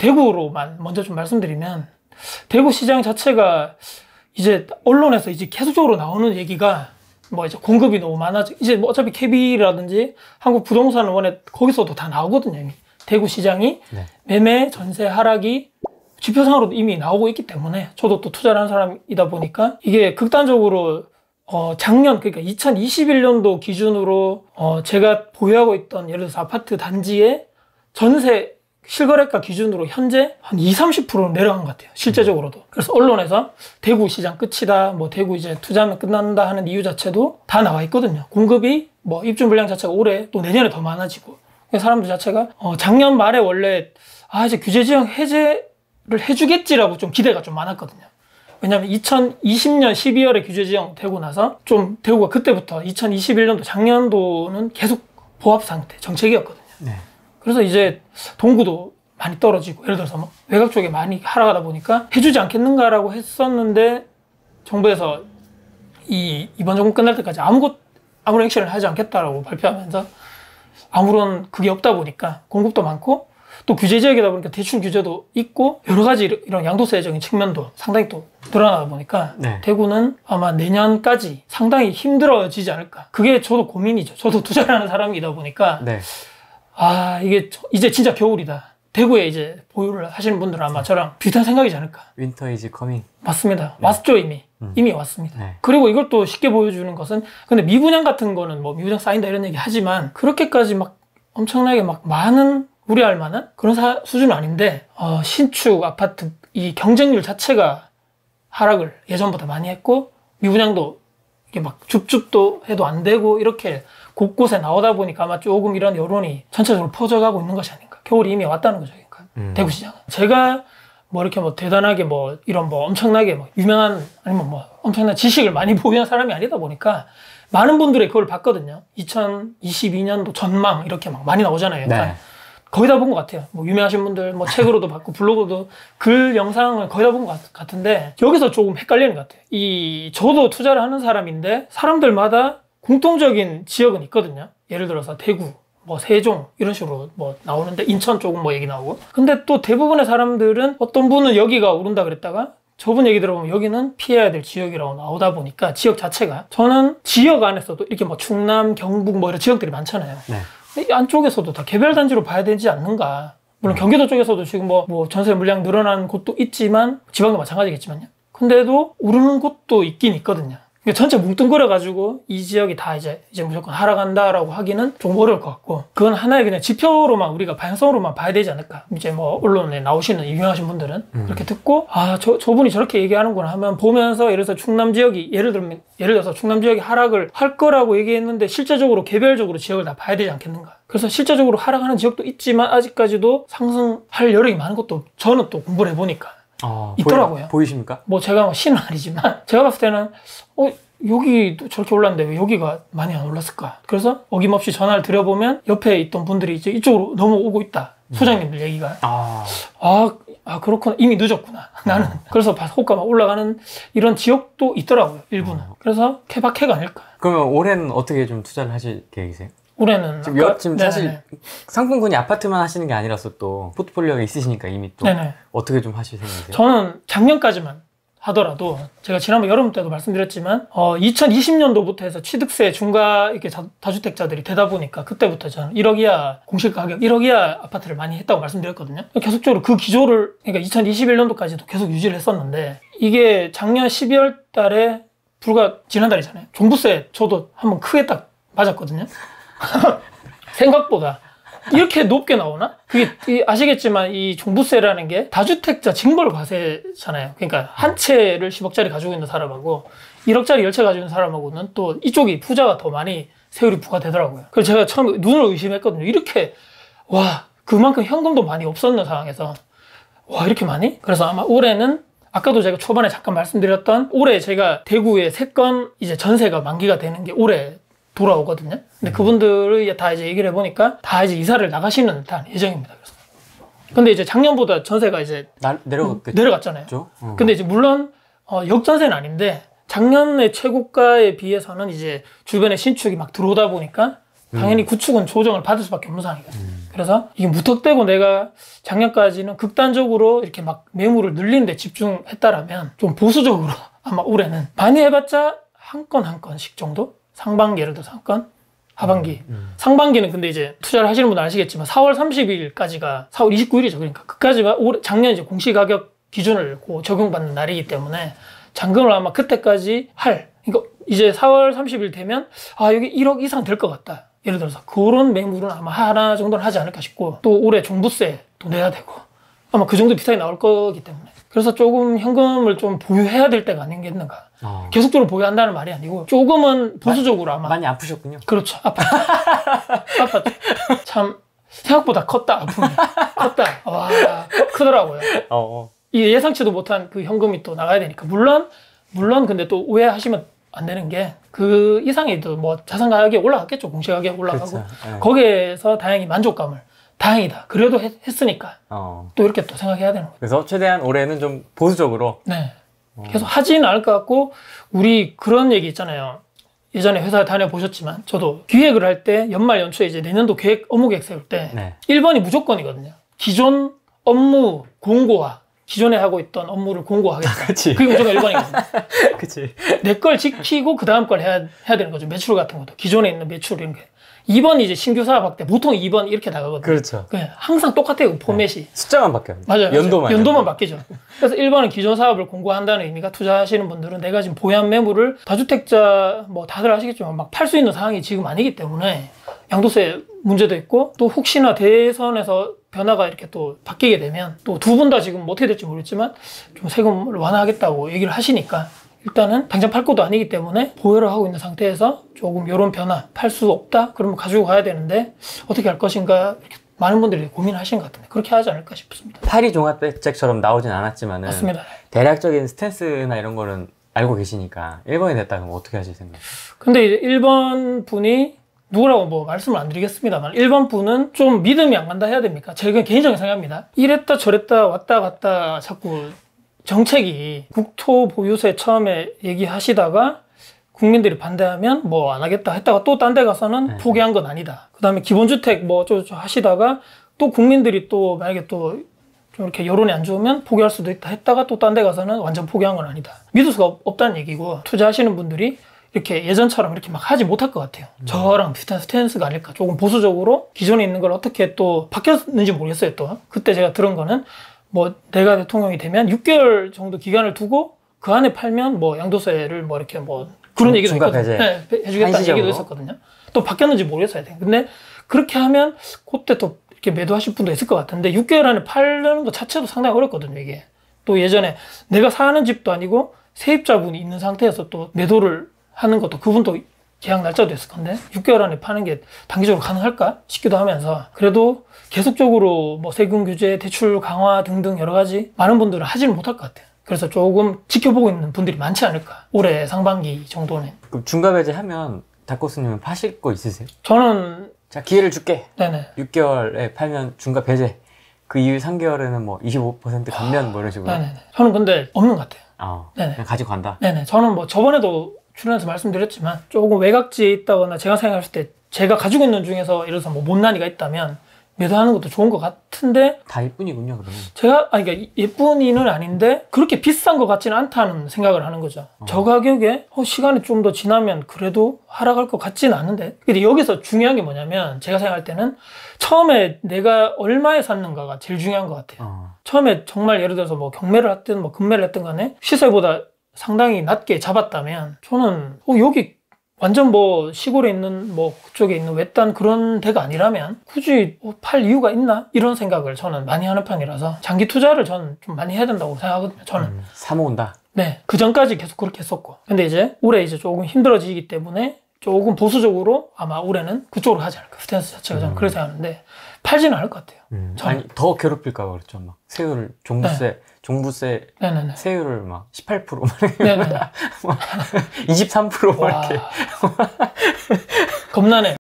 대구로만 먼저 좀 말씀드리면, 대구 시장 자체가 이제 언론에서 이제 계속적으로 나오는 얘기가 뭐 이제 공급이 너무 많아지, 이제 뭐 어차피 KB라든지 한국 부동산은 원래 거기서도 다 나오거든요. 이미 대구 시장이 네. 매매 전세 하락이 지표상으로도 이미 나오고 있기 때문에, 저도 또 투자를 하는 사람이다 보니까 이게 극단적으로 작년, 그러니까 2021년도 기준으로 제가 보유하고 있던 예를 들어서 아파트 단지의 전세 실거래가 기준으로 현재 한 20~30% 내려간 것 같아요. 실제적으로도. 그래서 언론에서 대구 시장 끝이다, 뭐 대구 이제 투자하면 끝난다 하는 이유 자체도 다 나와 있거든요. 공급이 뭐 입주 물량 자체가 올해 또 내년에 더 많아지고, 사람들 자체가 작년 말에 원래 이제 규제 지역 해제를 해주겠지라고 좀 기대가 좀 많았거든요. 왜냐면 2020년 12월에 규제 지역 되고 나서 좀 대구가 그때부터 2021년도 작년도는 계속 보합 상태, 정책이었거든요. 네. 그래서 이제 동구도 많이 떨어지고, 예를 들어서 뭐 외곽 쪽에 많이 하락하다 보니까 해주지 않겠는가라고 했었는데, 정부에서 이번 정부 끝날 때까지 아무런 액션을 하지 않겠다라고 발표하면서 아무런 그게 없다 보니까 공급도 많고, 또 규제 지역이다 보니까 대출 규제도 있고, 여러 가지 이런 양도세적인 측면도 상당히 또 드러나다 보니까 네. 대구는 아마 내년까지 상당히 힘들어지지 않을까. 그게 저도 고민이죠. 저도 투자를 하는 사람이다 보니까 네. 이게 이제 진짜 겨울이다. 대구에 이제 보유를 하시는 분들은 아마 저랑 비슷한 생각이지 않을까. 윈터 이즈 커밍. 맞습니다. 네. 왔죠, 이미. 이미 왔습니다. 네. 그리고 이걸 또 쉽게 보여주는 것은, 근데 미분양 같은 거는 뭐 미분양 쌓인다 이런 얘기 하지만, 그렇게까지 막 엄청나게 막 많은 우려할 만한 그런 수준은 아닌데, 신축 아파트 이 경쟁률 자체가 하락을 예전보다 많이 했고, 미분양도 이게 막 줍줍도 해도 안 되고, 이렇게 곳곳에 나오다 보니까 아마 조금 이런 여론이 전체적으로 퍼져가고 있는 것이 아닌가. 겨울이 이미 왔다는 거죠. 그러니까. 대구 시장은. 제가 뭐 이렇게 뭐 대단하게 뭐 이런 뭐 엄청나게 뭐 유명한, 아니면 뭐 엄청난 지식을 많이 보유한 사람이 아니다 보니까 많은 분들이 그걸 봤거든요. 2022년도 전망 이렇게 막 많이 나오잖아요. 네. 거의 다 본 것 같아요. 뭐 유명하신 분들 뭐 책으로도 봤고 블로그도 글 영상을 거의 다 본 것 같은데, 여기서 조금 헷갈리는 것 같아요. 저도 투자를 하는 사람인데 사람들마다 공통적인 지역은 있거든요. 예를 들어서 대구, 뭐 세종 이런 식으로 뭐 나오는데, 인천 쪽은 뭐 얘기 나오고. 근데 또 대부분의 사람들은 어떤 분은 여기가 오른다 그랬다가 저분 얘기 들어보면 여기는 피해야 될 지역이라고 나오다 보니까, 지역 자체가, 저는 지역 안에서도 이렇게 뭐 충남, 경북 뭐 이런 지역들이 많잖아요. 네. 이 안쪽에서도 다 개별단지로 봐야 되지 않는가. 물론 경기도 쪽에서도 지금 뭐 전세 물량 늘어난 곳도 있지만, 지방도 마찬가지겠지만요. 근데도 오르는 곳도 있긴 있거든요. 그러니까 전체 뭉뚱그려가지고 이 지역이 다 이제 무조건 하락한다라고 하기는 좀 어려울 것 같고, 그건 하나의 그냥 지표로만, 우리가 방향성으로만 봐야 되지 않을까. 이제 뭐 언론에 나오시는 유명하신 분들은 그렇게 듣고, 저분이 저렇게 얘기하는구나 하면 보면서, 예를 들어서 충남 지역이, 예를 들어서 충남 지역이 하락을 할 거라고 얘기했는데, 실제적으로 개별적으로 지역을 다 봐야 되지 않겠는가. 그래서 실제적으로 하락하는 지역도 있지만 아직까지도 상승할 여력이 많은 것도 저는 또 공부를 해보니까 있더라고요. 보이십니까? 뭐 제가 신은 아니지만, 제가 봤을 때는 여기도 저렇게 올랐는데 왜 여기가 많이 안 올랐을까? 그래서 어김없이 전화를 드려보면 옆에 있던 분들이 이제 이쪽으로 넘어오고 있다. 소장님들 얘기가. 그렇구나. 이미 늦었구나. 나는. 그래서 호가가 올라가는 이런 지역도 있더라고요. 일부는. 그래서 케바케가 아닐까. 그러면 올해는 어떻게 좀 투자를 하실 계획이세요? 올해는 지금 사실 상품군이 아파트만 하시는 게 아니라서 또 포트폴리오가 있으시니까 이미 또 네네. 어떻게 좀 하실 생각이세요? 저는 작년까지만 하더라도, 제가 지난번 여름 때도 말씀드렸지만 2020년도부터 해서 취득세 중과 이렇게 다주택자들이 되다 보니까, 그때부터 저는 1억 이하 공시가 가격 1억 이하 아파트를 많이 했다고 말씀드렸거든요. 계속적으로 그 기조를, 그러니까 2021년도까지도 계속 유지를 했었는데, 이게 작년 12월 달에, 불과 지난달이잖아요. 종부세 저도 한번 크게 딱 맞았거든요. 생각보다 이렇게 높게 나오나? 그게 아시겠지만 이 종부세라는 게 다주택자 징벌 과세잖아요. 그러니까 한 채를 10억짜리 가지고 있는 사람하고 1억짜리 10채 가지고 있는 사람하고는 또 이쪽이 부자가 더 많이 세율이 부과되더라고요. 그래서 제가 처음에 눈을 의심했거든요. 이렇게 그만큼 현금도 많이 없었는 상황에서 이렇게 많이? 그래서 아마 올해는, 아까도 제가 초반에 잠깐 말씀드렸던, 올해 제가 대구에 3건 이제 전세가 만기가 되는 게 올해 돌아오거든요. 근데 그분들이 다 이제 얘기를 해보니까 다 이제 이사를 나가시는 다 예정입니다. 그래서. 근데 이제 작년보다 전세가 이제 내려갔잖아요. 근데 이제 물론 역전세는 아닌데, 작년의 최고가에 비해서는 이제 주변에 신축이 막 들어오다 보니까 당연히 구축은 조정을 받을 수밖에 없는 상황이거든요. 그래서 이게 무턱대고 내가 작년까지는 극단적으로 이렇게 막 매물을 늘리는 데 집중했다라면 좀 보수적으로 아마 올해는 많이 해봤자 한 건 한 건씩 정도? 상반기 예를 들어서 한 건? 하반기. 상반기는 근데 이제 투자를 하시는 분은 아시겠지만 4월 30일까지가 4월 29일이죠. 그러니까 그까지가 작년 이제 공시가격 기준을 적용받는 날이기 때문에 잔금을 아마 그때까지 그러니까 이제 4월 30일 되면 여기 1억 이상 될 것 같다. 예를 들어서 그런 매물은 아마 하나 정도는 하지 않을까 싶고 또 올해 종부세도 내야 되고 아마 그 정도 비싸게 나올 거기 때문에 그래서 조금 현금을 좀 보유해야 될 때가 아니겠는가. 계속적으로 보유한다는 말이 아니고 조금은 보수적으로 아마 많이 아프셨군요. 그렇죠. 아팠죠. 참 생각보다 컸다. 아픔이 컸다. 와 크더라고요. 이 예상치도 못한 그 현금이 또 나가야 되니까 물론 근데 또 오해하시면 안 되는 게 그 이상이 또 뭐 자산 가격이 올라갔겠죠. 공시 가격이 올라가고 그렇죠. 네. 거기에서 다행히 만족감을 다행이다. 그래도 했으니까 또 이렇게 또 생각해야 되는 거예요. 그래서 최대한 올해는 좀 보수적으로 네. 계속 하지는 않을 것 같고 우리 그런 얘기 있잖아요. 예전에 회사 다녀보셨지만 저도 기획을 할 때 연말 연초에 이제 내년도 업무 계획 세울 때 네. 1번이 무조건이거든요. 기존 업무 공고화. 기존에 하고 있던 업무를 공고하겠다. 그치. 그게 무조건 1번이거든요. 그치. 내 걸 지키고 그 다음 걸 해야 되는 거죠. 매출 같은 것도. 기존에 있는 매출 이런 게. 2번이 이제 신규 사업 확대. 보통 2번 이렇게 나가거든요. 그렇죠. 항상 똑같아요. 그 포맷이. 네. 숫자만 바뀌어요. 맞아요. 연도만 바뀌죠. 그래서 1번은 기존 사업을 공고한다는 의미가 투자하시는 분들은 내가 지금 보유한 매물을 다주택자 뭐 다들 아시겠지만 막 팔 수 있는 상황이 지금 아니기 때문에 양도세 문제도 있고 또 혹시나 대선에서 변화가 이렇게 또 바뀌게 되면 또 두 분 다 지금 뭐 어떻게 될지 모르겠지만 좀 세금을 완화하겠다고 얘기를 하시니까 일단은 당장 팔 것도 아니기 때문에 보유를 하고 있는 상태에서 조금 이런 변화 팔 수 없다? 그러면 가지고 가야 되는데 어떻게 할 것인가 이렇게 많은 분들이 고민하시는 것 같은데 그렇게 하지 않을까 싶습니다. 파리 종합대책처럼 나오진 않았지만은 맞습니다. 대략적인 스탠스나 이런 거는 알고 계시니까 1번이 됐다 그러면 어떻게 하실 생각이에요? 근데 이제 1번 분이 누구라고 뭐 말씀을 안 드리겠습니다만 1번 분은 좀 믿음이 안 간다 해야 됩니까? 제가 개인적인 생각입니다. 이랬다 저랬다 왔다 갔다 자꾸 정책이 국토 보유세 처음에 얘기하시다가 국민들이 반대하면 뭐 안 하겠다 했다가 또 딴 데 가서는 포기한 건 아니다. 그 다음에 기본주택 뭐 어쩌고저쩌고 하시다가 또 국민들이 또 만약에 또 좀 이렇게 여론이 안 좋으면 포기할 수도 있다 했다가 또 딴 데 가서는 완전 포기한 건 아니다. 믿을 수가 없다는 얘기고 투자하시는 분들이 이렇게 예전처럼 이렇게 막 하지 못할 것 같아요. 저랑 비슷한 스탠스가 아닐까. 조금 보수적으로 기존에 있는 걸 어떻게 또 바뀌었는지 모르겠어요. 또 그때 제가 들은 거는 뭐 내가 대통령이 되면 6개월 정도 기간을 두고 그 안에 팔면 뭐 양도세를 뭐 이렇게 뭐 그런 얘기도 있거든요. 네, 해주겠다는 얘기도 있었거든요. 또 바뀌었는지 모르겠어요. 근데 그렇게 하면 그때 또 이렇게 매도하실 분도 있을 것 같은데 6개월 안에 팔는 것 자체도 상당히 어렵거든요. 이게 또 예전에 내가 사는 집도 아니고 세입자분이 있는 상태에서 또 매도를 하는 것도 그분도 계약 날짜도 있을 건데 6개월 안에 파는 게 단기적으로 가능할까 싶기도 하면서 그래도 계속적으로 뭐 세금 규제, 대출 강화 등등 여러 가지 많은 분들은 하지는 못할 것 같아요. 그래서 조금 지켜보고 있는 분들이 많지 않을까. 올해 상반기 정도는. 그럼 중과 배제하면 닥코스님은 파실 거 있으세요? 저는 자 기회를 줄게. 네네. 6개월에 팔면 중과 배제. 그 이후 3개월에는 뭐 25% 감면 뭐 이런 식으로. 네네. 저는 근데 없는 것 같아요. 네네. 그냥 가지고 간다. 네네. 저는 뭐 저번에도 출연해서 말씀드렸지만 조금 외곽지에 있다거나 제가 생각했을 때 제가 가지고 있는 중에서 예를 들어서 뭐 못난이가 있다면 매도하는 것도 좋은 것 같은데 다 이뿐이군요 그러면. 제가 그러니까 예쁜이는 아닌데 그렇게 비싼 것 같지는 않다는 생각을 하는 거죠. 저 가격에 시간이 좀 더 지나면 그래도 하락할 것 같지는 않은데 근데 여기서 중요한 게 뭐냐면 제가 생각할 때는 처음에 내가 얼마에 샀는가가 제일 중요한 것 같아요. 처음에 정말 예를 들어서 뭐 경매를 했든 뭐 금매를 했든 간에 시세보다 상당히 낮게 잡았다면 저는 여기 완전 뭐 시골에 있는 뭐 그쪽에 있는 외딴 그런 데가 아니라면 굳이 팔 이유가 있나? 이런 생각을 저는 많이 하는 편이라서 장기 투자를 저는 좀 많이 해야 된다고 생각하거든요. 저는 사모은다. 네, 그 전까지 계속 그렇게 했었고 근데 이제 올해 이제 조금 힘들어지기 때문에 조금 보수적으로 아마 올해는 그쪽으로 가지 않을까. 스탠스 자체가 저는 그렇게 생각하는데 팔지는 않을 것 같아요. 아니 더 괴롭힐까 봐 그렇죠. 막 세율 종부세 네네네. 세율을 막 18% 막 네네네. 23% 막 이렇게 겁나네.